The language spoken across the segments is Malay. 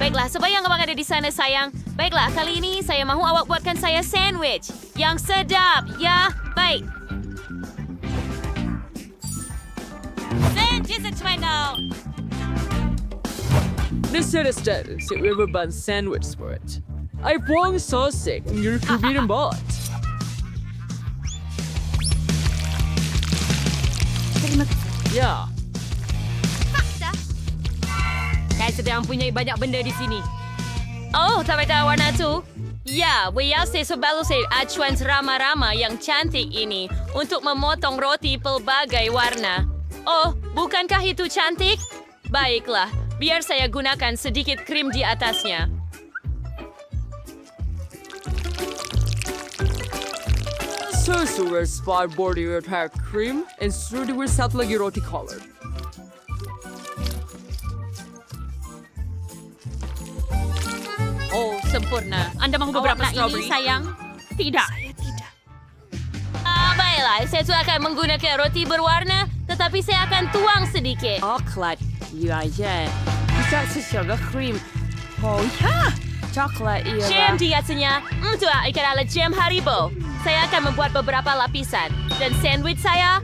Baiklah, sebayang abang ada di sana, sayang. Baiklah, kali ini saya mahu awak buatkan saya sandwich yang sedap, ya? Baik. Istället så över bara en sandwich för det. I får så sick när du blir en bot. Ya, Saya sedang mempunyai banyak benda di sini. Oh, tak tahu warna tu? Ya, saya sebalusnya acuan rama-rama yang cantik ini untuk memotong roti pelbagai warna. Oh, bukankah itu cantik? Baiklah, biar saya gunakan sedikit krim di atasnya. Sesuai sparboard with hair cream and strudel with satu lagi roti colored. Oh, sempurna. Anda mahu beberapa strawberry? Ini, sayang? Tidak. Saya tidak. Baiklah, saya tu akan menggunakan roti berwarna, tetapi saya akan tuang sedikit. Coklat, ya. Bisa sesuai cream. Oh ya, coklat iya. Jam di atasnya, itu adalah jam Haribo. Saya akan membuat beberapa lapisan. Dan sandwich saya...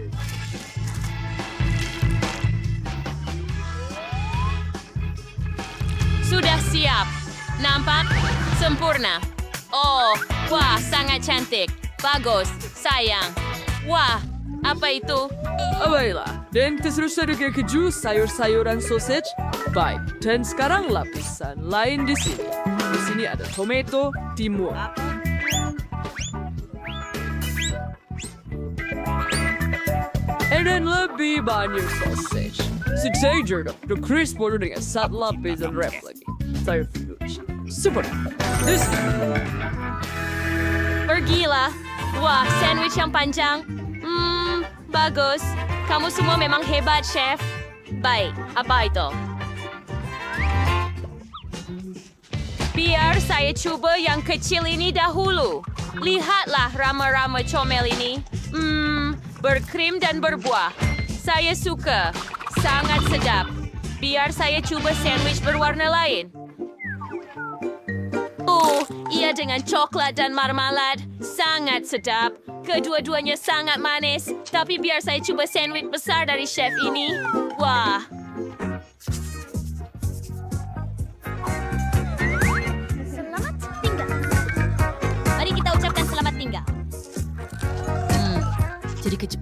sudah siap. Nampak? Sempurna. Oh, wah, sangat cantik. Bagus, sayang. Wah, apa itu? Baiklah, dan seterusnya dengan keju, sayur-sayuran sausage. Baik, dan sekarang lapisan lain di sini. Di sini ada tomato, timun. Dan lebih banyak sausage. Sejajar the crisp border dengan satu lapisan wrap lagi. Sayur fuchsia. Super. This. Pergilah. Wah, sandwich yang panjang. Bagus. Kamu semua memang hebat, chef. Baik, apa itu? Biar saya coba yang kecil ini dahulu. Lihatlah rama-rama comel ini. Berkrim dan berbuah. Saya suka. Sangat sedap. Biar saya coba sandwich berwarna lain. Ia dengan coklat dan marmalad. Sangat sedap. Kedua-duanya sangat manis. Tapi biar saya coba sandwich besar dari chef ini. Wah. Selamat tinggal. Mari kita ucapkan selamat tinggal. Jadi kecil.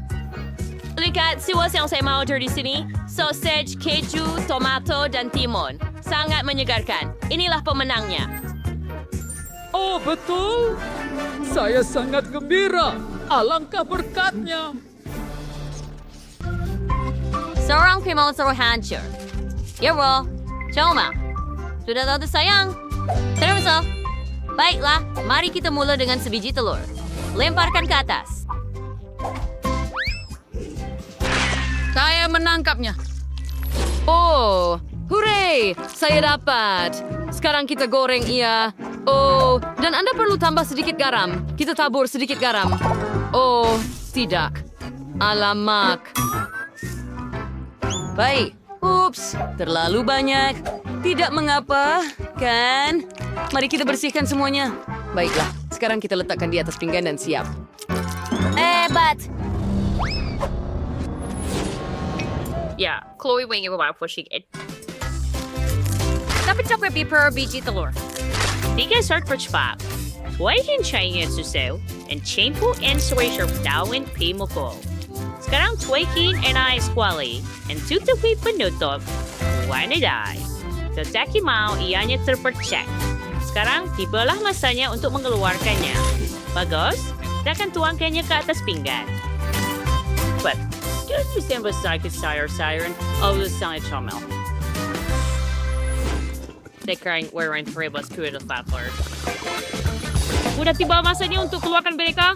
Lihat siwas yang saya mau dari sini. Sausage, keju, tomato, dan timun. Sangat menyegarkan. Inilah pemenangnya. Oh, betul. Saya sangat gembira. Alangkah berkatnya. Seorang pemotong hancur. Ya, bro. Coba. Sudah tahu sayang. Terus. Baiklah, mari kita mulai dengan sebiji telur. Lemparkan ke atas. Saya menangkapnya. Oh, hooray! Saya dapat. Sekarang kita goreng ia. Oh, dan Anda perlu tambah sedikit garam. Kita tabur sedikit garam. Oh, tidak. Alamak. Baik. Ups, terlalu banyak. Tidak mengapa, kan? Mari kita bersihkan semuanya. Baiklah, sekarang kita letakkan di atas pinggan dan siap. Hebat. Ya, Chloe Wing ibu bawa pushing it. Dapat coklat per biji telur. 3 sort per cepat. 2 hincainya susu, and 10 soy syrup daun pimukol. Sekarang 2 enais kuali, and tutupi penutup. Wanidai. Tetapi mau ianya terpercek. Sekarang tibalah masanya untuk mengeluarkannya. Bagus, kita akan tuangkannya ke atas pinggan. But, just resemble sakit sayur-sayuran, always sangat comel. Sekarang wearing teribas kuda fatler. Udah tiba masanya untuk keluarkan mereka?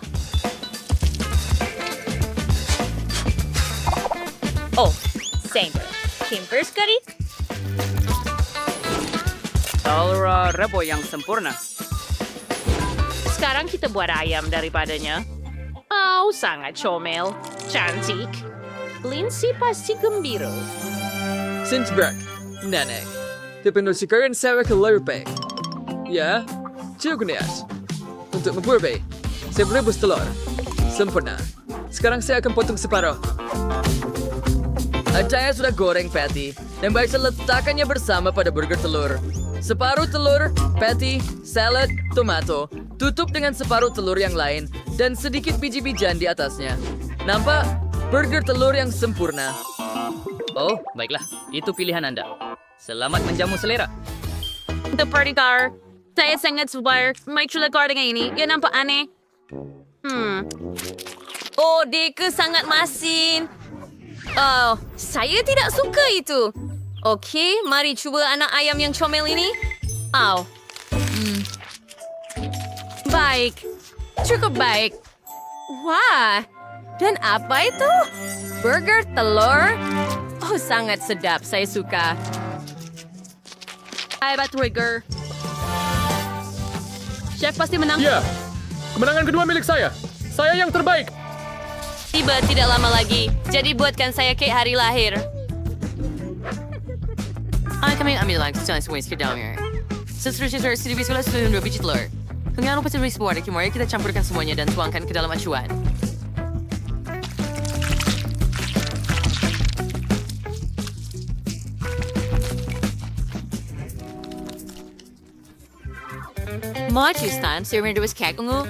Oh, Sander. Kimber sekali? Telur rebo yang sempurna. Sekarang kita buat ayam daripadanya. Oh, sangat comel. Cantik. Lindsay pasti gembira. Since Beck, Nenek. dipenusikan saya ke lerpe. Ya, cukup niat. Untuk memburbay, saya merebus telur. Sempurna. Sekarang saya akan potong separuh. Saya sudah goreng patty dan baik saya letakkannya bersama pada burger telur. Separuh telur, patty, salad, tomato, tutup dengan separuh telur yang lain dan sedikit biji-bijian di atasnya. Nampak? Burger telur yang sempurna. Oh, baiklah. Itu pilihan Anda. Selamat menjamu selera. The party car. Saya sangat suka. May chula car dengan ini. Yan ang paane. Oh, deka sangat masin. Oh, saya tidak suka itu. Okey, mari cuba anak ayam yang comel ini. Baik. Cukup baik. Wah, dan apa itu? Burger telur? Oh, sangat sedap. Saya suka. Hai, Batwigger. Chef pasti menang. Ya, kemenangan kedua milik saya. Saya yang terbaik. Tiba tidak lama lagi. Jadi buatkan saya kek hari lahir. Kami ambil langsung semua ke dalamnya. Seterusnya saya sedikit sekolah sudah 2 biji telur. Dengan lupa sebagai sebuah mari kita campurkan semuanya dan tuangkan ke dalam acuan. Maju stan, saya merindu kek ungu.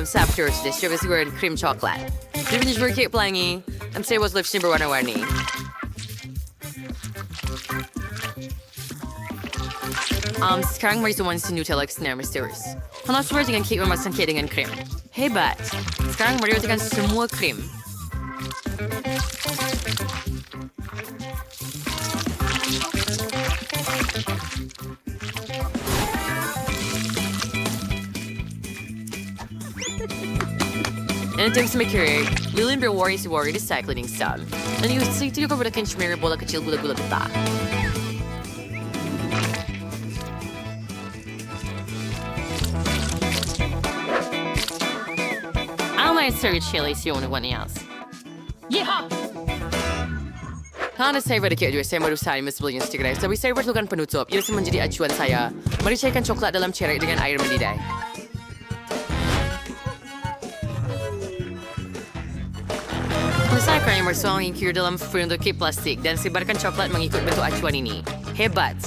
Sabtu this show is wearing cream chocolate. Jenis berkek pelangi. Saya was lipstick berwarna-warni. Sekarang mari semua si Nutella Exner Mysterious. Kalau suara dengan kek memasang kek dengan krim. Hebat. Sekarang mari letakkan semua krim. And time sa McCurry, Lillian berwari si Wari di cycling style. Dan yung sito yung kabulakan shmeri bola kecil gula-gula kita. I'll not search chili si anyone else. Yeehaw! Karena saya berdikit juga, saya merusak Miss Williams Tigray. Tapi saya perlukan penutup. Ia menjadi acuan saya. Mari cairkan coklat dalam cerai dengan air mendidih. Selesaikan yang bersuang ingkir dalam untuk kek plastik dan sebarkan coklat mengikut bentuk acuan ini. Hebat!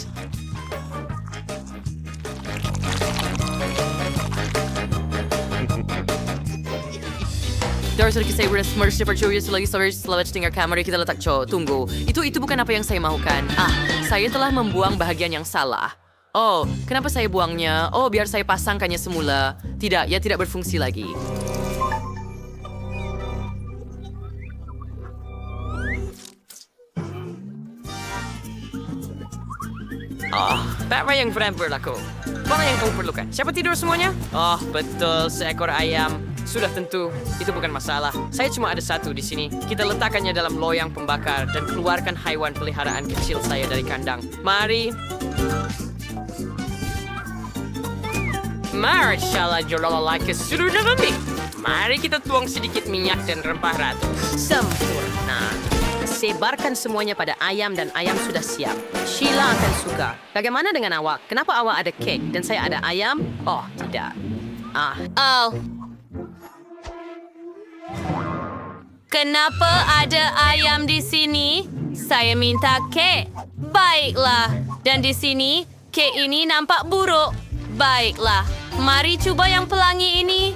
Dari sedikit saya bersama percaya selagi selamat dengar kamera kita letak tunggu. Itu bukan apa yang saya mahukan. Saya telah membuang bahagian yang salah. Oh, kenapa saya buangnya? Oh, biar saya pasangkannya semula. Tidak, ia tidak berfungsi lagi. Apa yang Fran berlaku? Mana yang kamu perlukan? Siapa tidur semuanya? Oh, betul. Seekor ayam. Sudah tentu. Itu bukan masalah. Saya cuma ada satu di sini. Kita letakkannya dalam loyang pembakar dan keluarkan haiwan peliharaan kecil saya dari kandang. Mari. Marshallah jolalala keseluruh mie. Mari kita tuang sedikit minyak dan rempah ratu. Sempurna. Sebarkan semuanya pada ayam dan ayam sudah siap. Sheila akan suka. Bagaimana dengan awak? Kenapa awak ada kek dan saya ada ayam? Oh, tidak. Kenapa ada ayam di sini? Saya minta kek. Baiklah. Dan di sini, kek ini nampak buruk. Baiklah. Mari coba yang pelangi ini.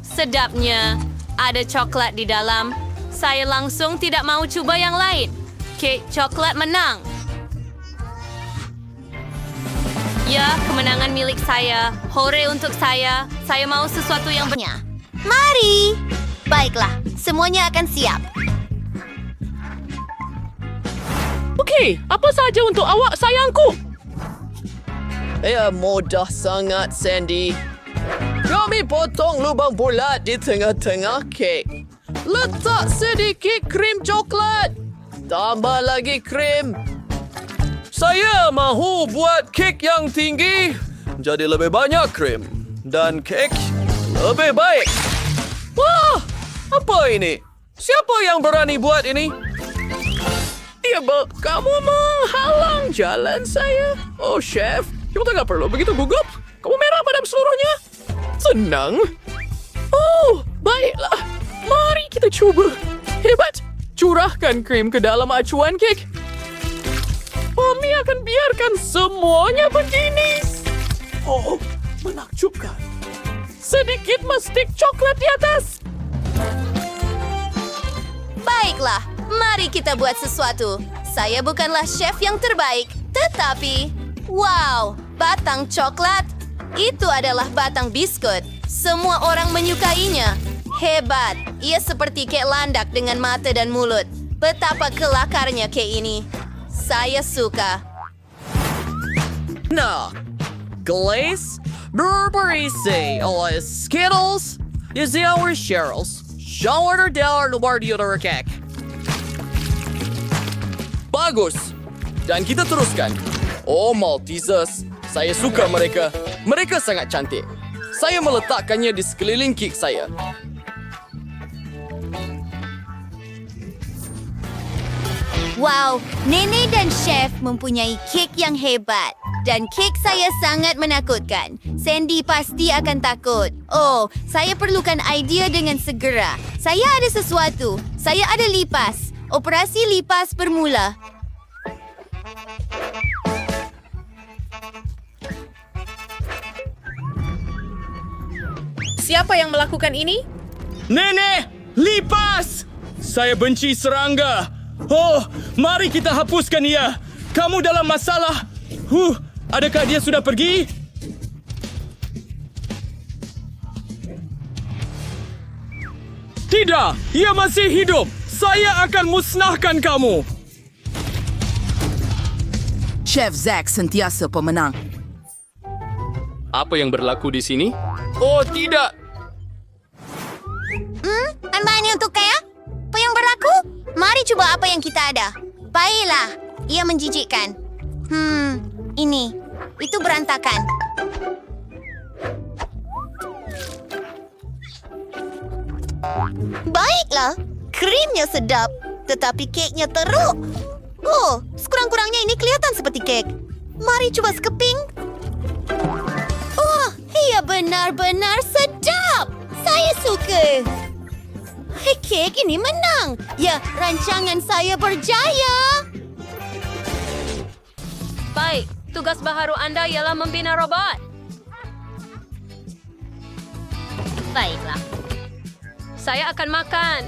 Sedapnya. Ada coklat di dalam. Saya langsung tidak mau coba yang lain. Kek coklat menang. Ya, kemenangan milik saya. Hore untuk saya. Saya mau sesuatu yang Ya. Mari. Baiklah, semuanya akan siap. Okey, apa saja untuk awak, sayangku? Mudah sangat, Sandy. Kami potong lubang bulat di tengah-tengah kek. Letak sedikit krim coklat. Tambah lagi krim. Saya mahu buat kek yang tinggi, jadi lebih banyak krim. Dan kek lebih baik. Wah, apa ini? Siapa yang berani buat ini? Incredible! Kamu menghalang jalan saya. Oh, Chef, kamu tak perlu begitu gugup. Kamu merah pada seluruhnya. Senang. Oh, baiklah. Mari kita coba. Hebat. Curahkan krim ke dalam acuan kek. Mami akan biarkan semuanya begini. Oh, menakjubkan. Sedikit mestik coklat di atas. Baiklah, mari kita buat sesuatu. Saya bukanlah chef yang terbaik, tetapi... Wow, batang coklat. Itu adalah batang biskut. Semua orang menyukainya. Hebat, ia seperti kek landak dengan mata dan mulut. Betapa kelakarnya kek ini. Saya suka. Nah, glaze berberisi oleh Skittles, Izzy our Cheryl's, Shower del luar di other cake. Bagus. Dan kita teruskan. Oh, Maltesers. Saya suka mereka. Mereka sangat cantik. Saya meletakkannya di sekeliling kek saya. Wow, Nenek dan Chef mempunyai kek yang hebat. Dan kek saya sangat menakutkan. Sandy pasti akan takut. Oh, saya perlukan idea dengan segera. Saya ada sesuatu. Saya ada lipas. Operasi lipas bermula. Siapa yang melakukan ini? Nenek, lipas! Saya benci serangga. Oh, mari kita hapuskan ia. Kamu dalam masalah. Adakah dia sudah pergi? Tidak, ia masih hidup. Saya akan musnahkan kamu. Chef Zack sentiasa pemenang. Apa yang berlaku di sini? Oh, tidak. Anda ini untuk kaya? Apa yang berlaku? Mari coba apa yang kita ada. Baiklah, ia menjijikkan. Ini. Itu berantakan. Baiklah, krimnya sedap, tetapi keknya teruk. Oh, sekurang-kurangnya ini kelihatan seperti kek. Mari coba sekeping. Oh, ia benar-benar sedap. Saya suka. Kek ini menang. Ya, rancangan saya berjaya. Baik, tugas baharu Anda ialah membina robot. Baiklah. Saya akan makan.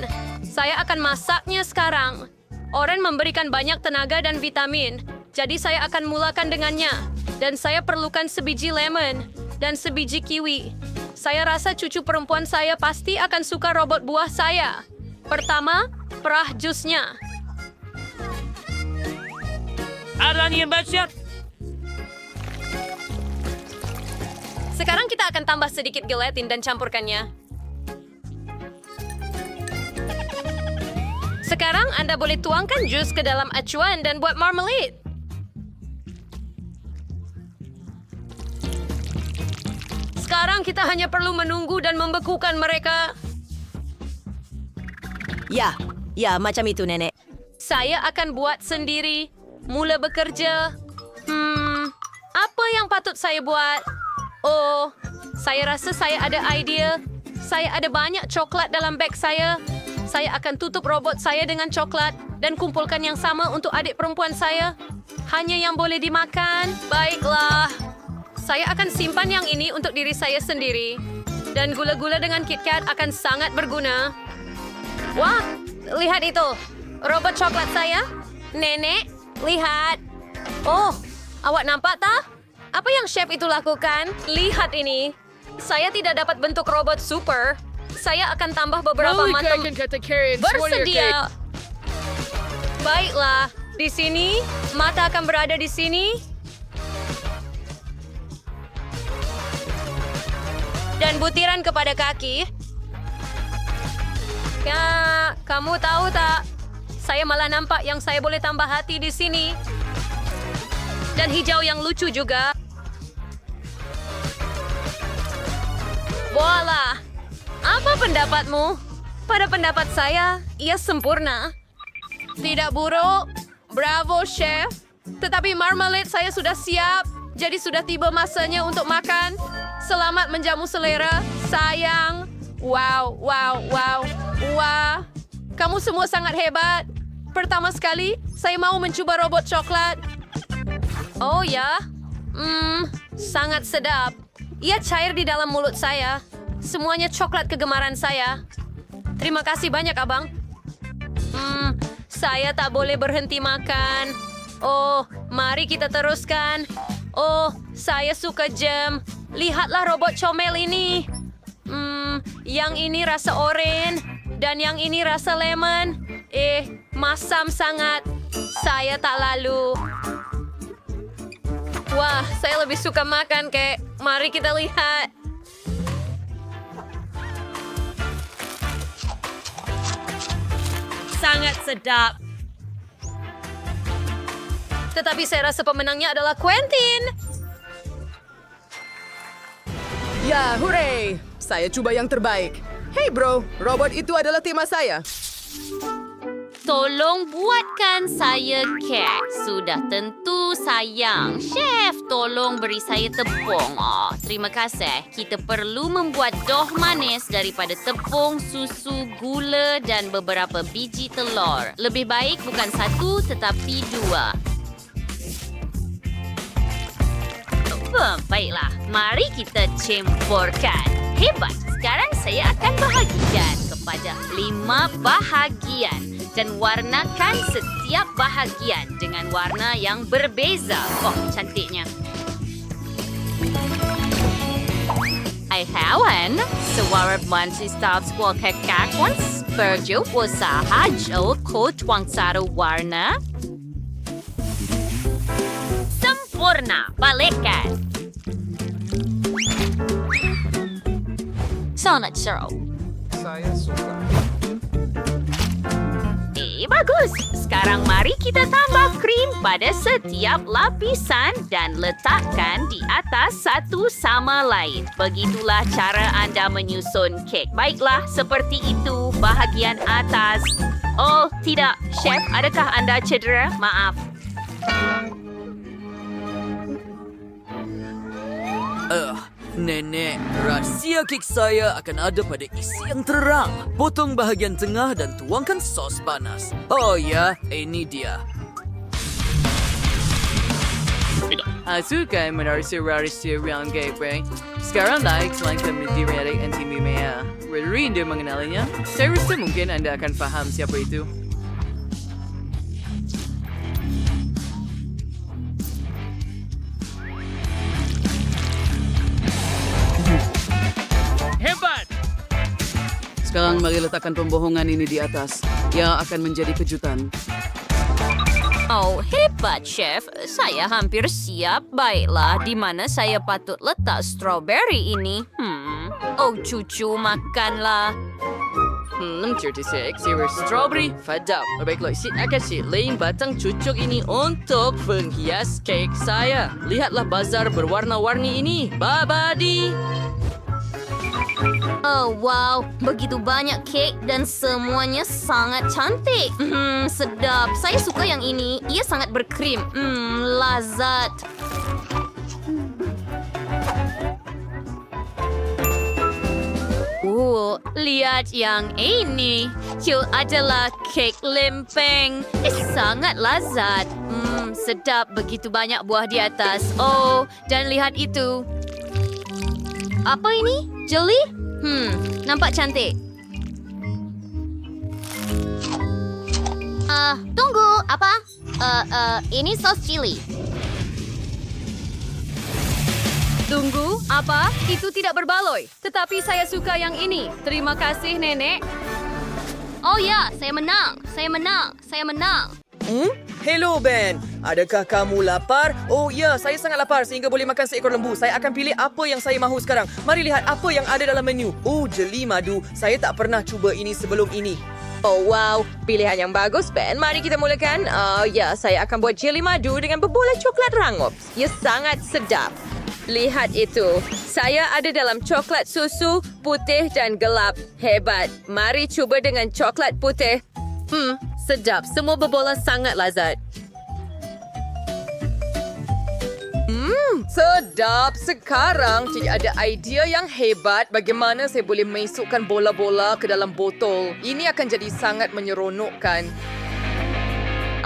Saya akan masaknya sekarang. Oren memberikan banyak tenaga dan vitamin. Jadi saya akan mulakan dengannya. Dan saya perlukan sebiji lemon dan sebiji kiwi. Saya rasa cucu perempuan saya pasti akan suka robot buah saya. Pertama, perah jusnya. Alan yang baca. Sekarang kita akan tambah sedikit gelatin dan campurkannya. Sekarang Anda boleh tuangkan jus ke dalam acuan dan buat marmalade. Sekarang kita hanya perlu menunggu dan membekukan mereka. Ya, macam itu, Nenek. Saya akan buat sendiri. Mula bekerja. Apa yang patut saya buat? Oh, saya rasa saya ada idea. Saya ada banyak coklat dalam beg saya. Saya akan tutup robot saya dengan coklat dan kumpulkan yang sama untuk adik perempuan saya. Hanya yang boleh dimakan. Baiklah. Saya akan simpan yang ini untuk diri saya sendiri. Dan gula-gula dengan KitKat akan sangat berguna. Wah, lihat itu. Robot coklat saya. Nenek, lihat. Oh, awak nampak tak? Apa yang chef itu lakukan? Lihat ini. Saya tidak dapat bentuk robot super. Saya akan tambah beberapa mata. Bersedia. Baiklah, di sini mata akan berada di sini. Dan butiran kepada kaki. Ya, kamu tahu tak? Saya malah nampak yang saya boleh tambah hati di sini. Dan hijau yang lucu juga. Voila! Apa pendapatmu? Pada pendapat saya, ia sempurna. Tidak buruk. Bravo, Chef. Tetapi marmalade saya sudah siap. Jadi sudah tiba masanya untuk makan. Selamat menjamu selera. Sayang. Wow. Wah. Kamu semua sangat hebat. Pertama sekali, saya mau mencoba robot coklat. Oh ya? Sangat sedap. Ia cair di dalam mulut saya. Semuanya coklat kegemaran saya. Terima kasih banyak, Abang. Saya tak boleh berhenti makan. Oh, mari kita teruskan. Oh, saya suka jam. Lihatlah robot comel ini. Yang ini rasa oranye dan yang ini rasa lemon. Masam sangat. Saya tak lalu. Wah, saya lebih suka makan, kek. Mari kita lihat. Sangat sedap. Tetapi saya rasa pemenangnya adalah Quentin. Ya, hooray! Saya coba yang terbaik. Hey bro, robot itu adalah tema saya. Tolong buatkan saya kek. Sudah tentu, sayang. Chef, tolong beri saya tepung. Oh, terima kasih. Kita perlu membuat dough manis daripada tepung, susu, gula dan beberapa biji telur. Lebih baik bukan satu tetapi dua. Baiklah, mari kita campurkan. Hebat, sekarang saya akan bahagikan kepada 5 bahagian. Dan warnakan setiap bahagian dengan warna yang berbeza. Oh, cantiknya. Ay hewan, sewarap mansistaf squal kekak once perju usaha jauh ko tuang satu warna. Sempurna, balikkan. Sangat seru. Saya suka. Bagus. Sekarang mari kita tambah krim pada setiap lapisan dan letakkan di atas satu sama lain. Begitulah cara anda menyusun kek. Baiklah, seperti itu bahagian atas. Oh, tidak. Chef, adakah anda cedera? Maaf. Nenek, rahsia kek saya akan ada pada isi yang terang. Potong bahagian tengah dan tuangkan sos panas. Oh ya, ini dia. Suka menarik-rahasia yang gateway. Sekarang naik selangkah mendirik anti-mimea. Rindu mengenalinya. Saya rasa mungkin anda akan faham siapa itu. Sekarang mari letakkan pembohongan ini di atas. Yang akan menjadi kejutan. Oh, hebat, Chef. Saya hampir siap. Baiklah, di mana saya patut letak strawberry ini? Oh, cucu, makanlah. 36 zero strawberry fadap. Baiklah, saya akan siling batang cucuk ini untuk penghias kek saya. Lihatlah bazar berwarna-warni ini. Babadi. Oh, wow. Begitu banyak kek dan semuanya sangat cantik. Sedap. Saya suka yang ini. Ia sangat berkrim. Lazat. Lihat yang ini. Itu adalah kek lempeng. Sangat lazat. Sedap. Begitu banyak buah di atas. Oh, dan lihat itu. Apa ini? Jelly? Nampak cantik. Tunggu, apa? Ini sos chili. Tunggu, apa? Itu tidak berbaloi. Tetapi saya suka yang ini. Terima kasih, Nenek. Oh ya, saya menang. Saya menang. Saya menang. Hello, Ben. Adakah kamu lapar? Oh ya, saya sangat lapar sehingga boleh makan seekor lembu. Saya akan pilih apa yang saya mahu sekarang. Mari lihat apa yang ada dalam menu. Oh, jeli madu. Saya tak pernah cuba ini sebelum ini. Oh, wow. Pilihan yang bagus, Ben. Mari kita mulakan. Oh ya, saya akan buat jeli madu dengan berbola coklat rangup. Ia sangat sedap. Lihat itu. Saya ada dalam coklat susu, putih dan gelap. Hebat. Mari cuba dengan coklat putih. Sedap. Semua berbola sangat lazat. Sedap. Sekarang jadi ada idea yang hebat bagaimana saya boleh masukkan bola-bola ke dalam botol. Ini akan jadi sangat menyeronokkan.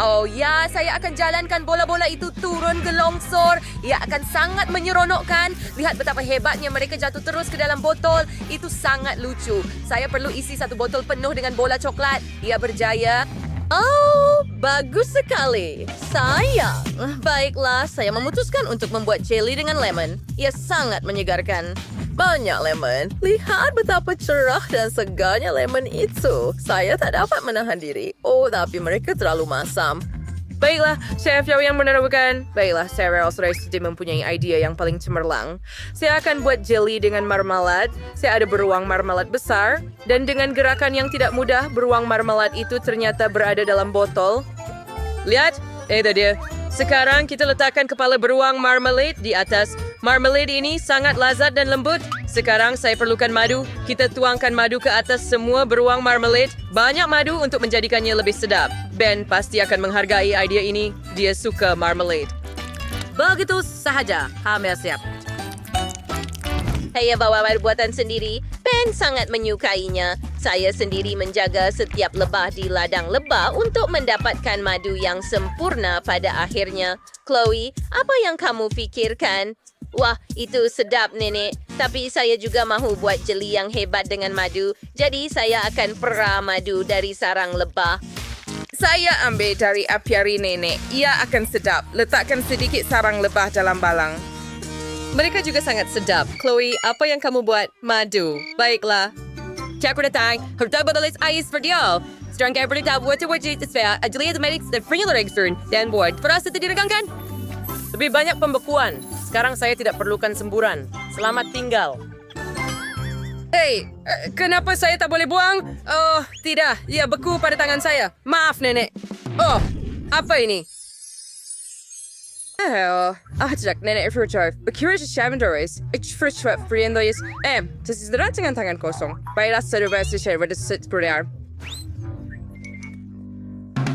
Oh ya, saya akan jalankan bola-bola itu turun ke longsor. Ia akan sangat menyeronokkan. Lihat betapa hebatnya mereka jatuh terus ke dalam botol. Itu sangat lucu. Saya perlu isi satu botol penuh dengan bola coklat. Ia berjaya. Oh, bagus sekali. Sayang. Baiklah, saya memutuskan untuk membuat jelly dengan lemon. Ia sangat menyegarkan. Banyak lemon. Lihat betapa cerah dan segarnya lemon itu. Saya tak dapat menahan diri. Oh, tapi mereka terlalu masam. Baiklah, Chef Yao yang menemukan. Baiklah, saya rasa sudah mempunyai idea yang paling cemerlang. Saya akan buat jelly dengan marmalade. Saya ada beruang marmalade besar. Dan dengan gerakan yang tidak mudah, beruang marmalade itu ternyata berada dalam botol. Lihat, itu dia. Sekarang kita letakkan kepala beruang marmalade di atas. Marmalade ini sangat lazat dan lembut. Sekarang saya perlukan madu. Kita tuangkan madu ke atas semua beruang marmalade. Banyak madu untuk menjadikannya lebih sedap. Ben pasti akan menghargai idea ini. Dia suka marmalade. Begitu sahaja. Hamil siap. Saya bawa madu buatan sendiri. Ben sangat menyukainya. Saya sendiri menjaga setiap lebah di ladang lebah untuk mendapatkan madu yang sempurna pada akhirnya. Chloe, apa yang kamu fikirkan? Wah, itu sedap, Nenek. Tapi saya juga mahu buat jeli yang hebat dengan madu. Jadi saya akan pera madu dari sarang lebah. Saya ambil dari apiari nenek. Ia akan sedap. Letakkan sedikit sarang lebah dalam balang. Mereka juga sangat sedap. Chloe, apa yang kamu buat? Madu. Baiklah. Aku datang. Harus batalis ais for dia. Sekarang kaya berita buat wajib isfaya. Ajulia Dometics dan Frinyal Regstern. Dan buat. Perasa diregangkan? Lebih banyak pembekuan. Sekarang saya tidak perlukan semburan. Selamat tinggal. Hei, kenapa saya tak boleh buang? Oh, tidak. Ia beku pada tangan saya. Maaf, Nenek. Oh, apa ini? Ajak Nenek Fruchard. Berkira siya Doris. Fruchard friendlies. Sesederat dengan tangan kosong. Baiklah, saya berhasil share pada sepertiar.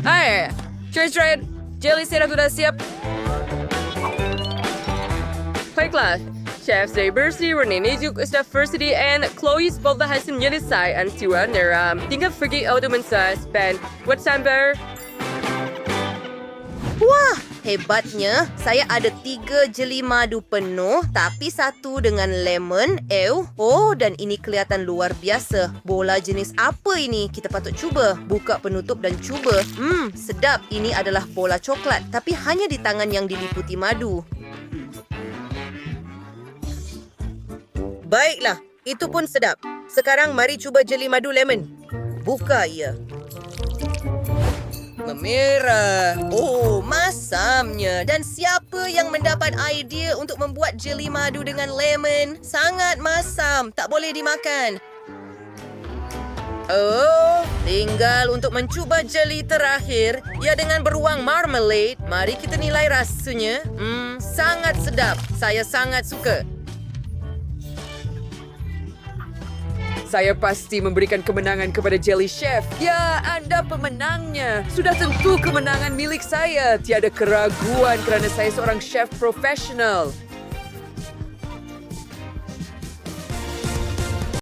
Hai, Fruchard. Jelly saya sudah siap. Baiklah, Chef Diversity Renee juga sudah Diversity and Chloe Spolda hasil menyelesai antiwa neram. Tinggal pergi auto mensas dan buat sambar. Wah, hebatnya. Saya ada 3 jeli madu penuh, tapi 1 dengan lemon. Oh, dan ini kelihatan luar biasa. Bola jenis apa ini? Kita patut cuba. Buka penutup dan cuba. Sedap. Ini adalah bola coklat, tapi hanya di tangan yang diliputi madu. Baiklah, itu pun sedap. Sekarang mari cuba jeli madu lemon. Buka ia. Memerah. Oh, masamnya. Dan siapa yang mendapat idea untuk membuat jeli madu dengan lemon? Sangat masam. Tak boleh dimakan. Oh, tinggal untuk mencuba jeli terakhir. Ia dengan beruang marmalade. Mari kita nilai rasanya. Sangat sedap. Saya sangat suka. Saya pasti memberikan kemenangan kepada Jelly Chef. Ya, Anda pemenangnya. Sudah tentu kemenangan milik saya. Tiada keraguan kerana saya seorang chef profesional.